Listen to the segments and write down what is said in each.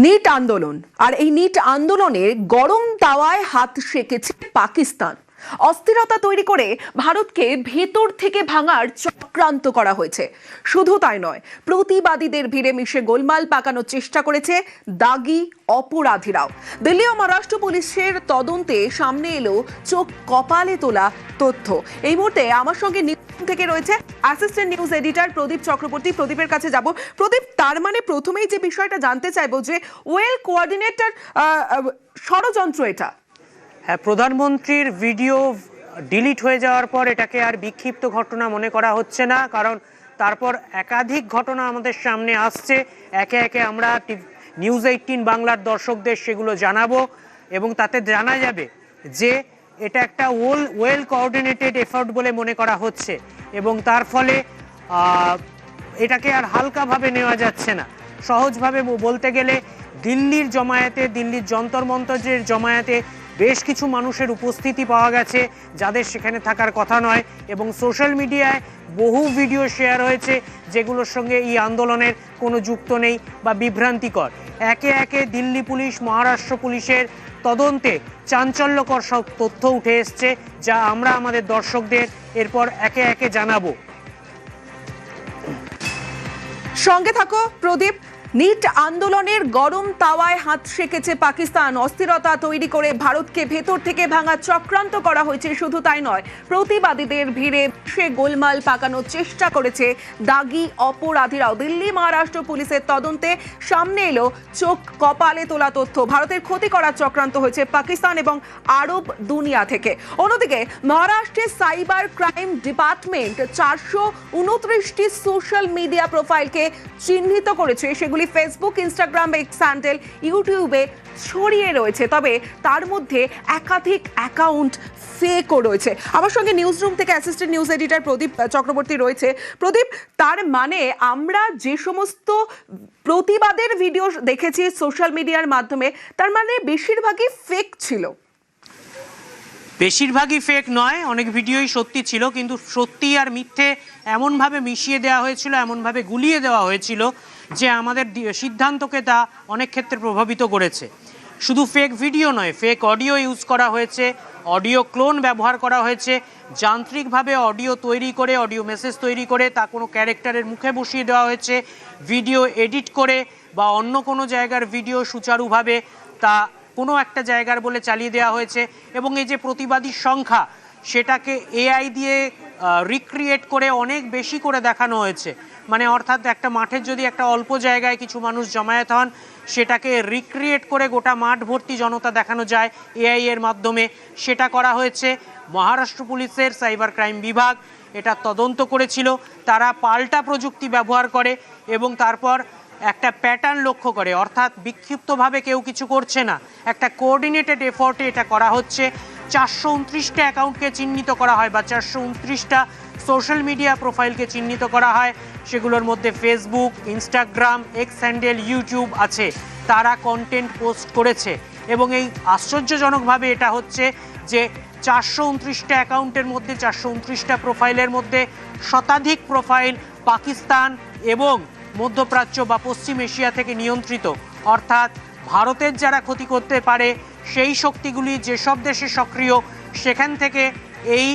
NEET আন্দোলন আর এই NEET আন্দোলনের গরম তাওয়ায় হাত সেকেছে পাকিস্তান। অস্থিরতা তৈরি করে ভারতকে ভেতর থেকে ভাঙার চক্রান্ত করা হয়েছে। শুধু তাই নয়, প্রতিবাদীদের ভিড়ে মিশে গোলমাল পাকানোর চেষ্টা করেছে দাগী অপরাধীরাও। দিল্লি ও মহারাষ্ট্র পুলিশের তদন্তে সামনে এলো চোখ কপালে তোলা তথ্য। এই মুহূর্তে আমার সঙ্গে থেকে রয়েছে অ্যাসিস্ট্যান্ট নিউজ এডিটর প্রদীপ চক্রবর্তী। প্রদীপের কাছে যাব। প্রদীপ, তার মানে প্রথমেই যে বিষয়টা জানতে চাইবো যে ওয়েল কোঅর্ডিনেটেড ষড়যন্ত্র এটা। হ্যাঁ, প্রধানমন্ত্রীর ভিডিও ডিলিট হয়ে যাওয়ার পর এটাকে আর বিক্ষিপ্ত ঘটনা মনে করা হচ্ছে না, কারণ তারপর একাধিক ঘটনা আমাদের সামনে আসছে। একে একে আমরা নিউজ 18 বাংলার দর্শকদের সেগুলো জানাবো এবং তাতে জানা যাবে যে এটা একটা ওয়েল কোঅর্ডিনেটেড এফোর্ট বলে মনে করা হচ্ছে এবং তার ফলে এটাকে আর হালকাভাবে নেওয়া যাচ্ছে না। সহজভাবে বলতে গেলে দিল্লির জমায়েতে, দিল্লির যন্তর মন্তরের জমায়েতে বেশ কিছু মানুষের উপস্থিতি পাওয়া গেছে যাদের সেখানে থাকার কথা নয়, এবং সোশ্যাল মিডিয়ায় বহু ভিডিও শেয়ার হয়েছে যেগুলোর সঙ্গে এই আন্দোলনের কোনো যুক্ত নেই বা বিভ্রান্তিকর। একে একে দিল্লি পুলিশ, মহারাষ্ট্র পুলিশের তদন্তে চাঞ্চল্যকর সব তথ্য উঠে এসছে, যা আমরা আমাদের দর্শকদের এরপর একে একে জানাবো। সঙ্গে থাকো প্রদীপ। নিট আন্দোলনের গরম তাওয়ায় হাত সেকেছে পাকিস্তান। অস্থিরতা তৈরি করে ভারতকে ভেতর থেকে ভাঙার চক্রান্ত করা হয়েছে। শুধু তাই নয়, প্রতিবাদীদের ভিড়ে সে গোলমাল পাকানোর চেষ্টা করেছে দাগী অপরাধীরাও। দিল্লি মহারাষ্ট্র পুলিশের তদন্তে সামনে এলো চোখ কপালে তোলা তথ্য। ভারতের ক্ষতি করার চক্রান্ত হয়েছে পাকিস্তান এবং আরব দুনিয়া থেকে। অন্যদিকে মহারাষ্ট্রের সাইবার ক্রাইম ডিপার্টমেন্ট 429টি সোশ্যাল মিডিয়া প্রোফাইলকে চিহ্নিত করেছে। সেগুলি ফেসবুক, ইনস্টাগ্রাম, এক্স হ্যান্ডেল, ইউটিউবে ছড়িয়ে রয়েছে। তবে তার মধ্যে একাধিক অ্যাকাউন্ট ফেকও রয়েছে। আমার সঙ্গে নিউজ রুম থেকে অ্যাসিস্ট্যান্ট নিউজ এডিটর প্রদীপ চক্রবর্তী রয়েছে। প্রদীপ, তার মানে আমরা যে সমস্ত প্রতিবাদের ভিডিও দেখেছি সোশ্যাল মিডিয়ার মাধ্যমে, তার মানে বেশিরভাগই ফেক ছিল। বেশিরভাগই ফেক নয়, অনেক ভিডিওই সত্যি ছিল, কিন্তু সত্যি আর মিথ্যে এমনভাবে মিশিয়ে দেওয়া হয়েছিল, এমনভাবে গুলিয়ে দেওয়া হয়েছিল যে আমাদের সিদ্ধান্তকে তা অনেক ক্ষেত্রে প্রভাবিত করেছে। শুধু ফেক ভিডিও নয়, ফেক অডিও ইউজ করা হয়েছে, অডিও ক্লোন ব্যবহার করা হয়েছে, যান্ত্রিকভাবে অডিও তৈরি করে, অডিও মেসেজ তৈরি করে তা কোনো ক্যারেক্টারের মুখে বসিয়ে দেওয়া হয়েছে, ভিডিও এডিট করে বা অন্য কোনো জায়গার ভিডিও সুচারুভাবে তা কোনো একটা জায়গার বলে চালিয়ে দেওয়া হয়েছে। এবং এই যে প্রতিবাদীর সংখ্যা, সেটাকে এআই দিয়ে রিক্রিয়েট করে অনেক বেশি করে দেখানো হয়েছে। মানে অর্থাৎ একটা মাঠের যদি একটা অল্প জায়গায় কিছু মানুষ জমায়েত হন, সেটাকে রিক্রিয়েট করে গোটা মাঠ ভর্তি জনতা দেখানো যায় এআই এর মাধ্যমে, সেটা করা হয়েছে। মহারাষ্ট্র পুলিশের সাইবার ক্রাইম বিভাগ এটা তদন্ত করেছিল। তারা পাল্টা প্রযুক্তি ব্যবহার করে এবং তারপর একটা প্যাটার্ন লক্ষ্য করে, অর্থাৎ বিক্ষিপ্তভাবে কেউ কিছু করছে না, একটা কোঅর্ডিনেটেড এফোর্টে এটা করা হচ্ছে। 429টা অ্যাকাউন্টকে চিহ্নিত করা হয় বা 429টা সোশ্যাল মিডিয়া প্রোফাইলকে চিহ্নিত করা হয়। সেগুলোর মধ্যে Facebook, Instagram, x handle, YouTube আছে। তারা কন্টেন্ট পোস্ট করেছে এবং এই আশ্চর্যজনকভাবে এটা হচ্ছে যে 429টা অ্যাকাউন্টের মধ্যে, 429টা প্রোফাইলের মধ্যে শতাধিক প্রোফাইল পাকিস্তান এবং মধ্যপ্রাচ্য বা পশ্চিম এশিয়া থেকে নিয়ন্ত্রিত। অর্থাৎ ভারতের যারা ক্ষতি করতে পারে সেই শক্তিগুলি যেসব দেশে সক্রিয়, সেখান থেকে এই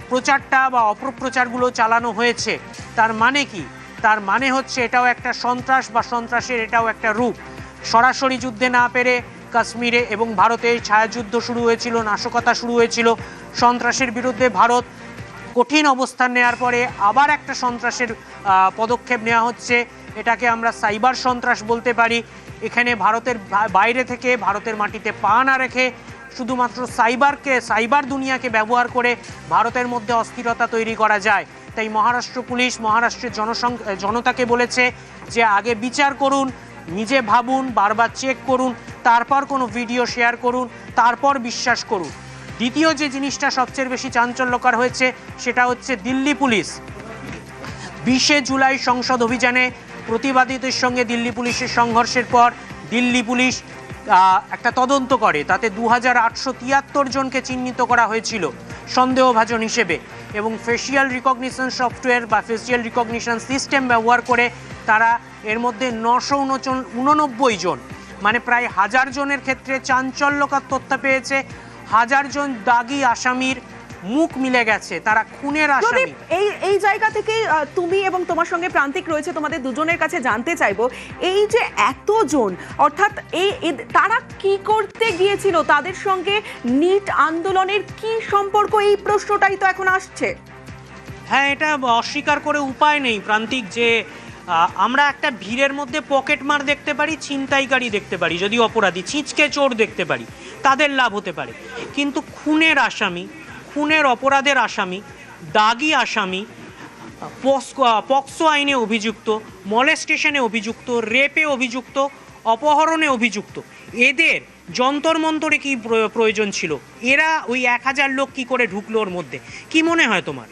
প্রচারটা বা অপপ্রচারগুলো চালানো হয়েছে। তার মানে কি? তার মানে হচ্ছে এটাও একটা সন্ত্রাস বা সন্ত্রাসের এটাও একটা রূপ। সরাসরি যুদ্ধে না পেরে কাশ্মীরে এবং ভারতে ছায়াযুদ্ধ শুরু হয়েছিল, নাশকতা শুরু হয়েছিল। সন্ত্রাসের বিরুদ্ধে ভারত কঠিন অবস্থান নেওয়ার পরে আবার একটা সন্ত্রাসের পদক্ষেপ নেওয়া হচ্ছে। এটাকে আমরা সাইবার সন্ত্রাস বলতে পারি। এখানে ভারতের বাইরে থেকে, ভারতের মাটিতে পা না রেখে শুধুমাত্র সাইবার দুনিয়াকে ব্যবহার করে ভারতের মধ্যে অস্থিরতা তৈরি করা যায়। তাই মহারাষ্ট্র পুলিশ মহারাষ্ট্রের জনতাকে বলেছে যে আগে বিচার করুন, নিজে ভাবুন, বারবার চেক করুন, তারপর কোনো ভিডিও শেয়ার করুন, তারপর বিশ্বাস করুন। দ্বিতীয় যে জিনিসটা সবচেয়ে বেশি চাঞ্চল্যকর হয়েছে সেটা হচ্ছে দিল্লি পুলিশ 20শে জুলাই সংসদ অভিযানে প্রতিবাদীদের সঙ্গে দিল্লি পুলিশের সংঘর্ষের পর দিল্লি পুলিশ একটা তদন্ত করে। তাতে 2873 জনকে চিহ্নিত করা হয়েছিল সন্দেহভাজন হিসেবে এবং ফেসিয়াল রিকগনিশন সফটওয়্যার বা ফেসিয়াল রিকগনিশন সিস্টেম ব্যবহার করে তারা এর মধ্যে 989 জন মানে প্রায় 1000 জনের ক্ষেত্রে চাঞ্চল্যকর তথ্য পেয়েছে। 1000 জন দাগি আসামির মুখ মিলে গেছে, তারা খুনের আসামি। এই জায়গা থেকে তুমি এবং তোমার সঙ্গে প্রান্তিক রয়েছে, তোমাদের দুজনের কাছে জানতে চাইবো, এই যে এতজন, অর্থাৎ তারা কি করতে গিয়েছিল, তাদের সঙ্গে নিট আন্দোলনের কি সম্পর্ক, এই প্রশ্নটাই তো এখন আসছে। হ্যাঁ, এটা অস্বীকার করে উপায় নেই প্রান্তিক, যে আমরা একটা ভিড়ের মধ্যে পকেটমার দেখতে পারি, ছিনতাইকারী দেখতে পারি, যদি অপরাধী ছিঁচকে চোর দেখতে পারি, তাদের লাভ হতে পারে, কিন্তু খুনের আসামি, খুনের অপরাধের আসামি, দাগি আসামি, পক্সো আইনে অভিযুক্ত, মলেস্টেশনে অভিযুক্ত, রেপে অভিযুক্ত, অপহরণে অভিযুক্ত, এদের যন্তর মন্তরে কি প্রয়োজন ছিল? এরা ওই 1000 লোক কি করে ঢুকলো ওর মধ্যে, কি মনে হয় তোমার?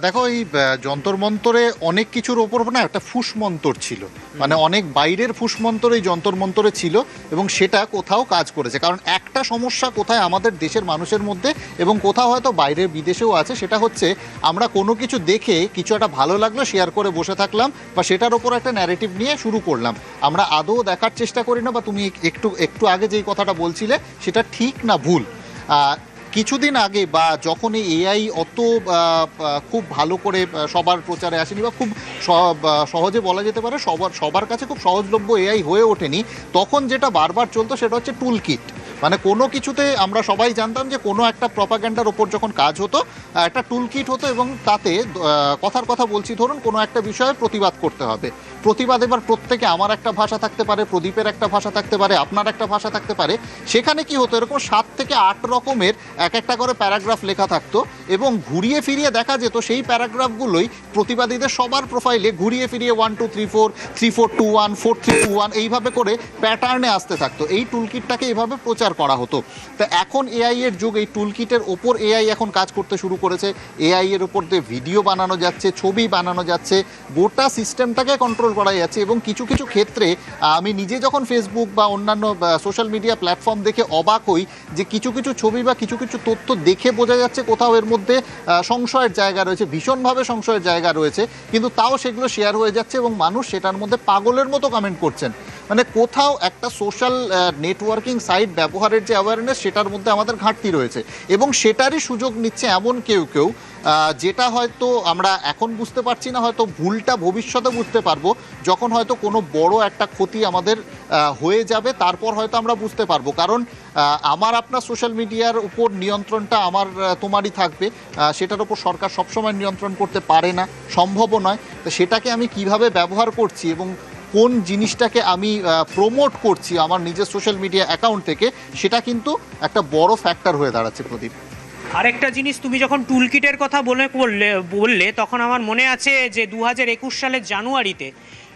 দেখো, এই যন্তর মন্তরে অনেক কিছুর ওপর না একটা ফুসমন্তর ছিল, মানে অনেক বাইরের ফুসমন্তর এই যন্তর মন্তরে ছিল এবং সেটা কোথাও কাজ করেছে। কারণ একটা সমস্যা কোথায় আমাদের দেশের মানুষের মধ্যে এবং কোথাও হয়তো বাইরের বিদেশেও আছে, সেটা হচ্ছে আমরা কোনো কিছু দেখে কিছু একটা ভালো লাগলো শেয়ার করে বসে থাকলাম বা সেটার ওপর একটা ন্যারেটিভ নিয়ে শুরু করলাম, আমরা আদৌ দেখার চেষ্টা করি না। বা তুমি একটু আগে যেই কথাটা বলছিলে সেটা ঠিক না ভুল। কিছুদিন আগে বা যখন এই এআই অত খুব ভালো করে সবার প্রচারে আসেনি বা খুব সহজে বলা যেতে পারে সবার কাছে খুব সহজলভ্য এআই হয়ে ওঠেনি, তখন যেটা বারবার চলতো সেটা হচ্ছে টুল কিট। মানে কোনো কিছুতে আমরা সবাই জানতাম যে কোনো একটা প্রপাগ্যান্ডার ওপর যখন কাজ হতো একটা টুল কিট হতো এবং তাতে কথার কথা বলছি, ধরুন কোনো একটা বিষয়ে প্রতিবাদ করতে হবে, প্রতিবাদ এবার প্রত্যেকে, আমার একটা ভাষা থাকতে পারে, প্রদীপের একটা ভাষা থাকতে পারে, আপনার একটা ভাষা থাকতে পারে, সেখানে কি হতো এরকম 7 থেকে 8 রকমের একটা করে প্যারাগ্রাফ লেখা থাকতো এবং ঘুরিয়ে ফিরিয়ে দেখা যেত সেই প্যারাগ্রাফগুলোই প্রতিবাদীদের সবার প্রোফাইলে ঘুরিয়ে ফিরিয়ে 1 2 3 4 3 4 2 1 4 3 2 1 এইভাবে করে প্যাটার্নে আসতে থাকতো। এই টুলকিটটাকে এইভাবে প্রচার করা হতো। তো এখন এআই এর যুগ, এই টুলকিটের ওপর এআই এখন কাজ করতে শুরু করেছে, এআই এর ওপর দিয়ে ভিডিও বানানো যাচ্ছে, ছবি বানানো যাচ্ছে, গোটা সিস্টেমটাকে কন্ট্রোল করা যাচ্ছে। এবং কিছু কিছু ক্ষেত্রে আমি নিজে যখন ফেসবুক বা অন্যান্য সোশ্যাল মিডিয়া প্ল্যাটফর্ম দেখে অবাক হই যে কিছু কিছু ছবি বা কিছু কিছু তথ্য দেখে বোঝা যাচ্ছে কোথাও এর মধ্যে সংশয়ের জায়গা রয়েছে, ভীষণভাবে সংশয়ের জায়গা রয়েছে, কিন্তু তাও সেগুলো শেয়ার হয়ে যাচ্ছে এবং মানুষ সেটার মধ্যে পাগলের মতো কমেন্ট করছেন। মানে কোথাও একটা সোশ্যাল নেটওয়ার্কিং সাইট ব্যবহারের যে অ্যাওয়ারনেস সেটার মধ্যে আমাদের ঘাটতি রয়েছে এবং সেটারই সুযোগ নিচ্ছে এমন কেউ কেউ, যেটা হয়তো আমরা এখন বুঝতে পারছি না, হয়তো ভুলটা ভবিষ্যতে বুঝতে পারবো যখন হয়তো কোনো বড় একটা ক্ষতি আমাদের হয়ে যাবে, তারপর হয়তো আমরা বুঝতে পারবো। কারণ আমার আপনার সোশ্যাল মিডিয়ার উপর নিয়ন্ত্রণটা আমার তোমারই থাকবে, সেটার উপর সরকার সবসময় নিয়ন্ত্রণ করতে পারে না, সম্ভবও নয়। তো সেটাকে আমি কিভাবে ব্যবহার করছি এবং কোন জিনিসটাকে আমি প্রমোট করছি আমার নিজের সোশ্যাল মিডিয়া অ্যাকাউন্ট থেকে, সেটা কিন্তু একটা বড় ফ্যাক্টর হয়ে দাঁড়াচ্ছে প্রদীপ। আরেকটা জিনিস, তুমি যখন টুলকিটের কথা বললে তখন আমার মনে আছে যে 2021 সালের জানুয়ারিতে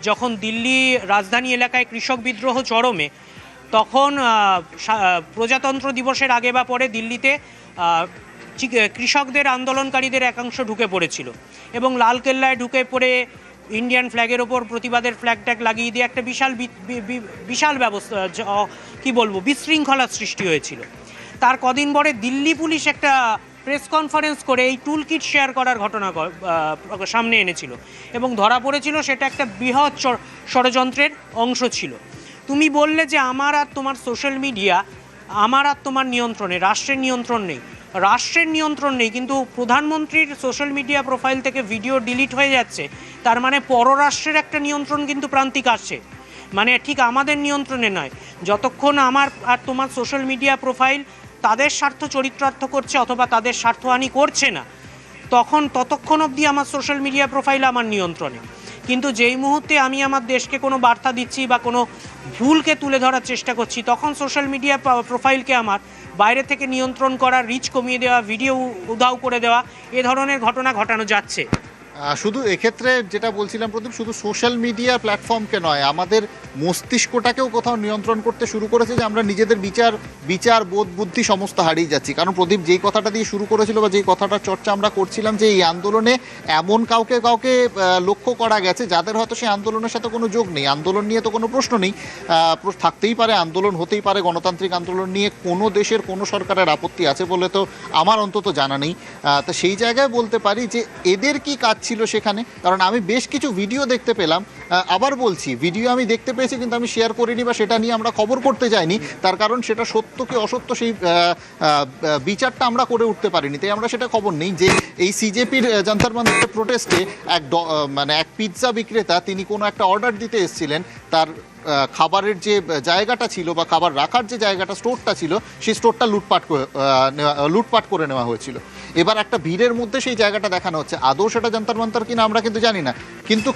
যখন দিল্লি রাজধানী এলাকায় কৃষক বিদ্রোহ চরমে, তখন প্রজাতন্ত্র দিবসের আগে বা পরে দিল্লিতে কৃষকদের আন্দোলনকারীদের একাংশ ঢুকে পড়েছিল এবং লালকেল্লায় ঢুকে পড়ে ইন্ডিয়ান ফ্ল্যাগের ওপর প্রতিবাদের ফ্ল্যাগ ট্যাগ লাগিয়ে দিয়ে একটা বিশাল ব্যবস্থা, কি বলবো, বিশৃঙ্খলার সৃষ্টি হয়েছিল। তার কদিন পরে দিল্লি পুলিশ একটা প্রেস কনফারেন্স করে এই টুল কিট শেয়ার করার ঘটনা সামনে এনেছিল এবং ধরা পড়েছিল সেটা একটা বৃহৎ ষড়যন্ত্রের অংশ ছিল। তুমি বললে যে আমার আর তোমার সোশ্যাল মিডিয়া, আমার আর তোমার নিয়ন্ত্রণে, রাষ্ট্রের নিয়ন্ত্রণ নেই। রাষ্ট্রের নিয়ন্ত্রণ নেই, কিন্তু প্রধানমন্ত্রীর সোশ্যাল মিডিয়া প্রোফাইল থেকে ভিডিও ডিলিট হয়ে যাচ্ছে, তার মানে পররাষ্ট্রের একটা নিয়ন্ত্রণ কিন্তু প্রান্তিক আসছে, মানে ঠিক আমাদের নিয়ন্ত্রণে নয়। যতক্ষণ আমার আর তোমার সোশ্যাল মিডিয়া প্রোফাইল তাদের স্বার্থ চরিতার্থ করছে অথবা তাদের স্বার্থহানি করছে না, ততক্ষণ অবধি আমার সোশ্যাল মিডিয়া প্রোফাইল আমার নিয়ন্ত্রণে। কিন্তু যেই মুহূর্তে আমি আমার দেশকে কোনো বার্তা দিচ্ছি বা কোনো ভুলকে তুলে ধরার চেষ্টা করছি, তখন সোশ্যাল মিডিয়া প্রোফাইলকে আমার বাইরে থেকে নিয়ন্ত্রণ করা, রিচ কমিয়ে দেওয়া, ভিডিও উধাও করে দেওয়া, এ ধরনের ঘটনা ঘটানো যাচ্ছে। শুধু এক্ষেত্রে যেটা বলছিলাম প্রদীপ, শুধু সোশ্যাল মিডিয়া প্ল্যাটফর্মকে নয়, আমাদের মস্তিষ্কটাকেও কোথাও নিয়ন্ত্রণ করতে শুরু করেছে, যে আমরা নিজেদের বিচার বোধ বুদ্ধি সমস্ত হারিয়ে যাচ্ছি। কারণ প্রদীপ যেই কথাটা দিয়ে শুরু করেছিল বা যেই কথাটার চর্চা আমরা করছিলাম, যে এই আন্দোলনে এমন কাউকে লক্ষ্য করা গেছে যাদের হয়তো সেই আন্দোলনের সাথে কোনো যোগ নেই, আন্দোলন নিয়ে তো কোনো প্রশ্ন নেই, থাকতেই পারে আন্দোলন, হতেই পারে গণতান্ত্রিক আন্দোলন নিয়ে কোনো দেশের কোনো সরকারের আপত্তি আছে বলে তো আমার অন্তত জানা নেই। তো সেই জায়গায় বলতে পারি যে এদের কি কাজ ছিল সেখানে, কারণ আমি বেশ কিছু ভিডিও দেখতে পেলাম। আবার বলছি, ভিডিও আমি দেখতে পেয়েছি কিন্তু আমি শেয়ার করিনি বা সেটা নিয়ে আমরা খবর করতে যাইনি, তার কারণ সেটা সত্য কি অসত্য সেই বিচারটা আমরা করে উঠতে পারিনি, তাই আমরা সেটা খবর নেই। যে এই সিজেপির যন্তর মন্তর প্রোটেস্টে এক পিৎজা বিক্রেতা, তিনি কোনো একটা অর্ডার দিতে এসেছিলেন, তার খাবারের যে জায়গাটা ছিল বা খাবার রাখার যে জায়গাটা, স্টোরটা ছিল, সেই স্টোরটা লুটপাট করে নেওয়া হয়েছিল। এবার একটা ভিড়ের মধ্যে সেই জায়গাটা দেখানো হচ্ছে, আদৌ সেটা যন্তর মন্তর কিনা আমরা কিন্তু জানি না, কিন্তু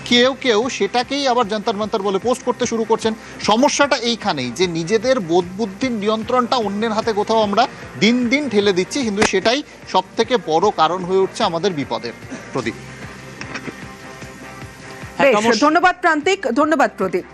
কেউ সেটাকেই আবার যন্তর মন্তর বলে পোস্ট করতে শুরু করছেন। সমস্যাটা এইখানেই, যে নিজেদের বোধ বুদ্ধির নিয়ন্ত্রণটা অন্যের হাতে কোথাও আমরা দিন দিন ঠেলে দিচ্ছি, কিন্তু সেটাই সব থেকে বড় কারণ হয়ে উঠছে আমাদের বিপদের। প্রদীপ। বেশ, ধন্যবাদ প্রান্তিক, ধন্যবাদ প্রদীপ।